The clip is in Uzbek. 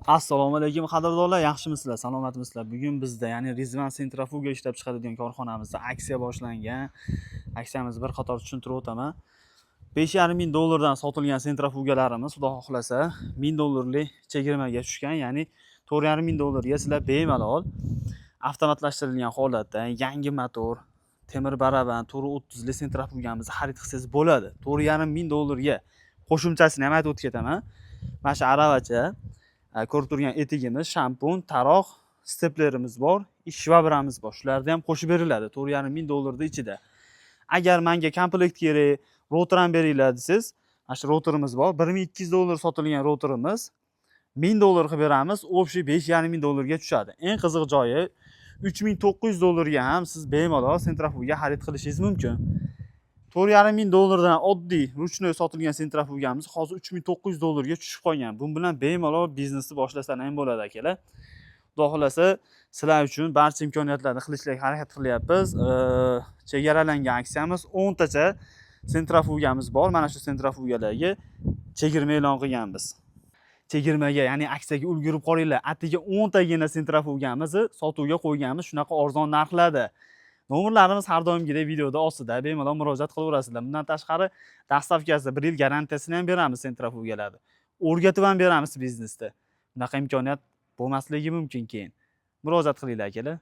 Assalomu alaykum qadrdonlar, yaxshimisizlar, salomatmisizlar? Bugun bizda, ya'ni Rizvan Centrifuga ishlab chiqadigan korxonamizda aksiya boshlangan. Aksiyamizni bir qator tushuntirib o'taman. 5,5 ming dollardan sotilgan sentrifugalarimiz, xudo xohlasa, 1000 dollarlik chegirmaga tushgan, ya'ni 4,5 ming dollarga sizlar bemalol avtomatlashtirilgan holatda yangi motor, temir baraban 430 lik sentrifugamizni xarid qilsangiz bo'ladi. 4,5 ming dollarga qo'shimchasini ham aytib o'tib ketaman. Mana shu aravacha, ko'rib turgan etigimiz, shampun, taroq, steplerimiz bor, shvabramiz bor. Shularni ham qo'shib beriladi 4,5 ming dollarning ichida. Agar menga komplekt kerak, rotor ham beringlar desiz, mana shu rotorimiz bor. 1200 dollar sotilgan rotorimiz 1000 dollar qilib beramiz, общий 5,5 ming dollarga tushadi. Eng qiziq joyi 3900 dollarga ham siz bemalol sentrifuga xarid qilishingiz mumkin. 4,5 ming dollardan oddiy ruchnoy sotilgan sentrifugamiz hozir 3900 dollarga tushib qolgan. Bu bilan bemalol biznesni boshlasan ham bo'ladi akalar. Xudo xolasa sizlar uchun barcha imkoniyatlarni qilishga harakat qilyapmiz. Chegaralangan aksiyamiz 10 tacha sentrifugamiz bor. Mana shu sentrifugalarga chegirma e'lon qilganmiz. Chegirmaga, ya'ni aksiyaga ulgurib qolinglar. Atiga 10 tagina sentrifugamizni sotuvga qo'yganmiz, shunaqa arzon narxlarda. Nomerlarimiz har doimgidek videoda ostida, bemalol murojaat qilaverasizlar. Bundan tashqari, dastavkasi 1 yil garantiyasini ham beramiz sentrifugalarni. O'rgatib ham beramiz biznesda. Bunaqa imkoniyat bo'lmasligi mumkin keyin. Murojaat qilinglar akalar.